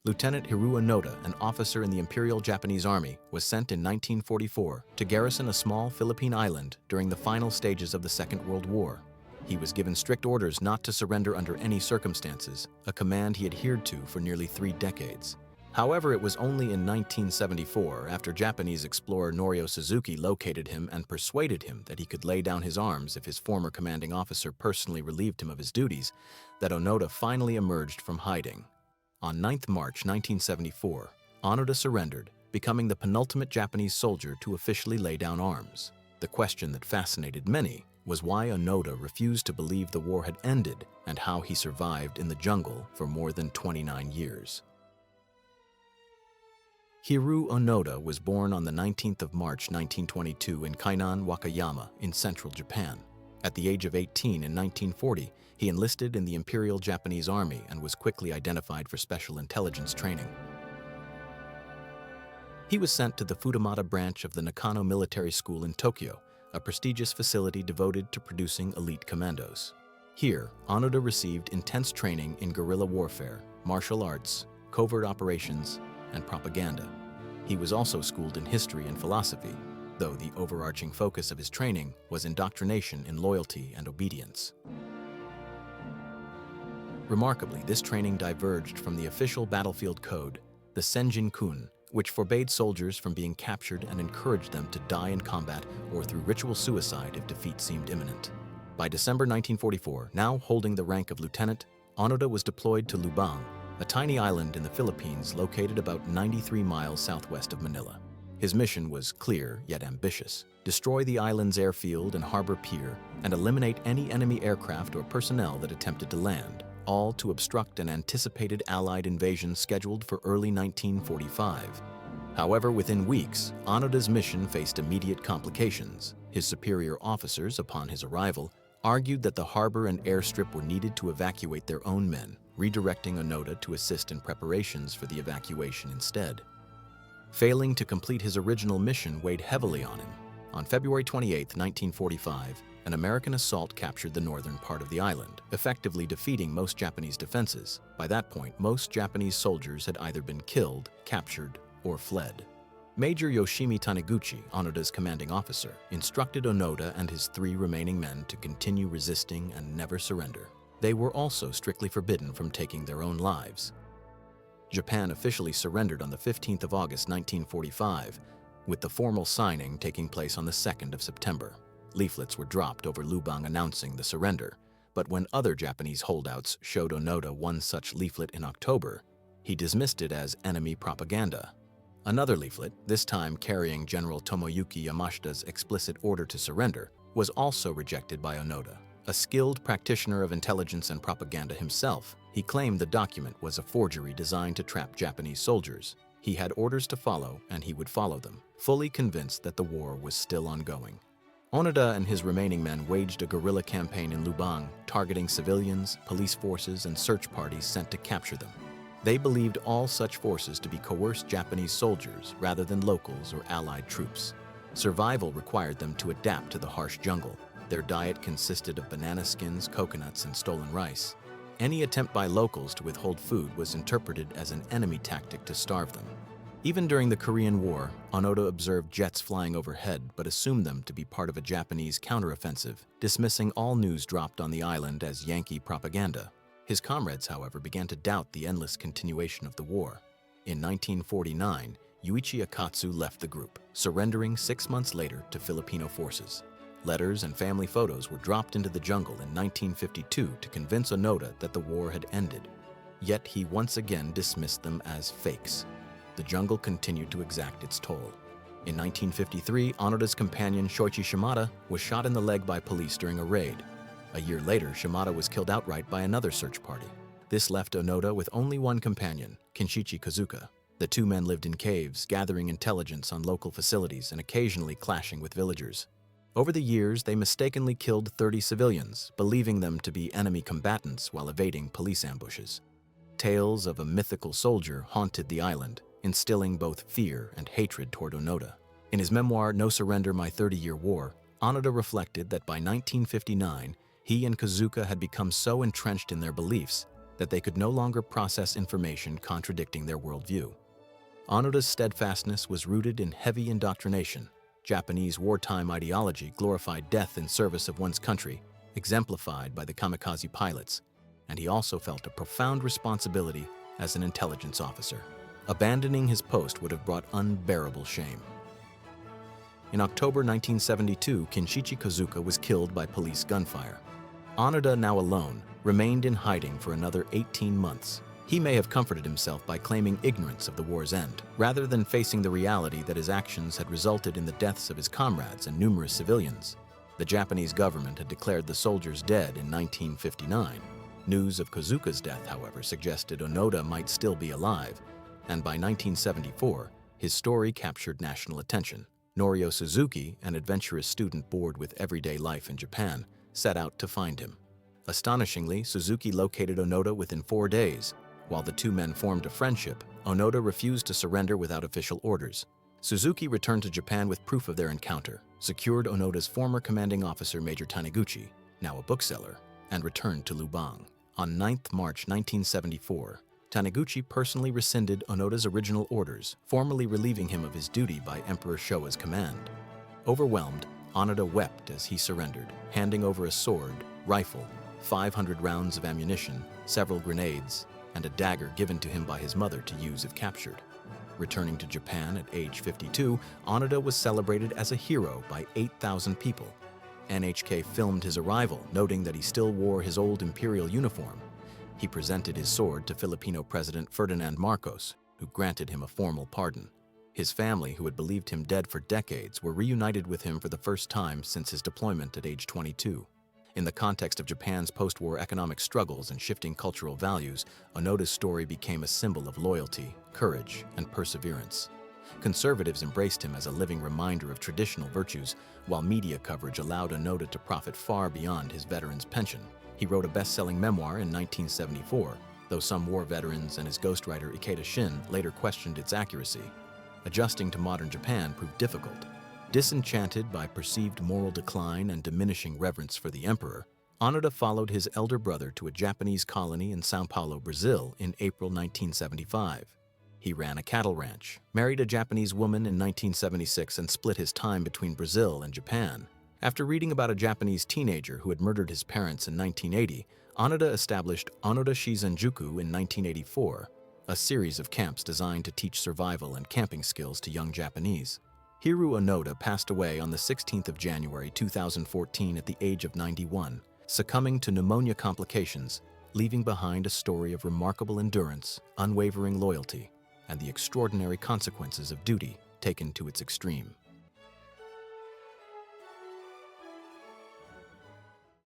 Lieutenant Hiroo Onoda, an officer in the Imperial Japanese Army, was sent in 1944 to garrison a small Philippine island during the final stages of the Second World War. He was given strict orders not to surrender under any circumstances, a command he adhered to for nearly 3 decades. However, it was only in 1974, after Japanese explorer Norio Suzuki located him and persuaded him that he could lay down his arms if his former commanding officer personally relieved him of his duties, that Onoda finally emerged from hiding. On 9th March 1974, Onoda surrendered, becoming the penultimate Japanese soldier to officially lay down arms. The question that fascinated many was why Onoda refused to believe the war had ended and how he survived in the jungle for more than 29 years. Hiroo Onoda was born on the 19th of March 1922 in Kainan, Wakayama, in central Japan. At the age of 18 in 1940, he enlisted in the Imperial Japanese Army and was quickly identified for special intelligence training. He was sent to the Futamata branch of the Nakano Military School in Tokyo, a prestigious facility devoted to producing elite commandos. Here, Onoda received intense training in guerrilla warfare, martial arts, covert operations, and propaganda. He was also schooled in history and philosophy, though the overarching focus of his training was indoctrination in loyalty and obedience. Remarkably, this training diverged from the official battlefield code, the Senjin-kun, which forbade soldiers from being captured and encouraged them to die in combat or through ritual suicide if defeat seemed imminent. By December 1944, now holding the rank of lieutenant, Onoda was deployed to Lubang, a tiny island in the Philippines located about 93 miles southwest of Manila. His mission was clear yet ambitious: destroy the island's airfield and harbor pier and eliminate any enemy aircraft or personnel that attempted to land, all to obstruct an anticipated Allied invasion scheduled for early 1945. However, within weeks, Onoda's mission faced immediate complications. His superior officers, upon his arrival, argued that the harbor and airstrip were needed to evacuate their own men, redirecting Onoda to assist in preparations for the evacuation instead. Failing to complete his original mission weighed heavily on him. On February 28, 1945, an American assault captured the northern part of the island, effectively defeating most Japanese defenses. By that point, most Japanese soldiers had either been killed, captured, or fled. Major Yoshimi Taniguchi, Onoda's commanding officer, instructed Onoda and his 3 remaining men to continue resisting and never surrender. They were also strictly forbidden from taking their own lives. Japan officially surrendered on the 15th of August 1945, with the formal signing taking place on the 2nd of September. Leaflets were dropped over Lubang announcing the surrender, but when other Japanese holdouts showed Onoda one such leaflet in October, he dismissed it as enemy propaganda. Another leaflet, this time carrying General Tomoyuki Yamashita's explicit order to surrender, was also rejected by Onoda. A skilled practitioner of intelligence and propaganda himself, he claimed the document was a forgery designed to trap Japanese soldiers. He had orders to follow, and he would follow them, fully convinced that the war was still ongoing. Onoda and his remaining men waged a guerrilla campaign in Lubang, targeting civilians, police forces, and search parties sent to capture them. They believed all such forces to be coerced Japanese soldiers rather than locals or Allied troops. Survival required them to adapt to the harsh jungle. Their diet consisted of banana skins, coconuts, and stolen rice. Any attempt by locals to withhold food was interpreted as an enemy tactic to starve them. Even during the Korean War, Onoda observed jets flying overhead but assumed them to be part of a Japanese counteroffensive, dismissing all news dropped on the island as Yankee propaganda. His comrades, however, began to doubt the endless continuation of the war. In 1949, Yuichi Akatsu left the group, surrendering 6 months later to Filipino forces. Letters and family photos were dropped into the jungle in 1952 to convince Onoda that the war had ended. Yet he once again dismissed them as fakes. The jungle continued to exact its toll. In 1953, Onoda's companion Shoichi Shimada was shot in the leg by police during a raid. A year later, Shimada was killed outright by another search party. This left Onoda with only one companion, Kinshichi Kazuka. The 2 men lived in caves, gathering intelligence on local facilities and occasionally clashing with villagers. Over the years, they mistakenly killed 30 civilians, believing them to be enemy combatants while evading police ambushes. Tales of a mythical soldier haunted the island, instilling both fear and hatred toward Onoda. In his memoir, No Surrender, My 30-Year War, Onoda reflected that by 1959, he and Kazuka had become so entrenched in their beliefs that they could no longer process information contradicting their worldview. Onoda's steadfastness was rooted in heavy indoctrination. Japanese wartime ideology glorified death in service of one's country, exemplified by the kamikaze pilots, and he also felt a profound responsibility as an intelligence officer. Abandoning his post would have brought unbearable shame. In October 1972, Kinshichi Kozuka was killed by police gunfire. Onoda, now alone, remained in hiding for another 18 months. He may have comforted himself by claiming ignorance of the war's end, rather than facing the reality that his actions had resulted in the deaths of his comrades and numerous civilians. The Japanese government had declared the soldiers dead in 1959. News of Kozuka's death, however, suggested Onoda might still be alive, and by 1974, his story captured national attention. Norio Suzuki, an adventurous student bored with everyday life in Japan, set out to find him. Astonishingly, Suzuki located Onoda within 4 days. While the two men formed a friendship, Onoda refused to surrender without official orders. Suzuki returned to Japan with proof of their encounter, secured Onoda's former commanding officer Major Taniguchi, now a bookseller, and returned to Lubang. On 9th March 1974, Taniguchi personally rescinded Onoda's original orders, formally relieving him of his duty by Emperor Showa's command. Overwhelmed, Onoda wept as he surrendered, handing over a sword, rifle, 500 rounds of ammunition, several grenades, and a dagger given to him by his mother to use if captured. Returning to Japan at age 52, Onoda was celebrated as a hero by 8,000 people. NHK filmed his arrival, noting that he still wore his old imperial uniform. He presented his sword to Filipino President Ferdinand Marcos, who granted him a formal pardon. His family, who had believed him dead for decades, were reunited with him for the first time since his deployment at age 22. In the context of Japan's post-war economic struggles and shifting cultural values, Onoda's story became a symbol of loyalty, courage, and perseverance. Conservatives embraced him as a living reminder of traditional virtues, while media coverage allowed Onoda to profit far beyond his veteran's pension. He wrote a best-selling memoir in 1974, though some war veterans and his ghostwriter Ikeda Shin later questioned its accuracy. Adjusting to modern Japan proved difficult. Disenchanted by perceived moral decline and diminishing reverence for the emperor, Onoda followed his elder brother to a Japanese colony in São Paulo, Brazil in April 1975. He ran a cattle ranch, married a Japanese woman in 1976, and split his time between Brazil and Japan. After reading about a Japanese teenager who had murdered his parents in 1980, Onoda established Onoda Shizenjuku in 1984, a series of camps designed to teach survival and camping skills to young Japanese. Hiroo Onoda passed away on the 16th of January 2014 at the age of 91, succumbing to pneumonia complications, leaving behind a story of remarkable endurance, unwavering loyalty, and the extraordinary consequences of duty taken to its extreme.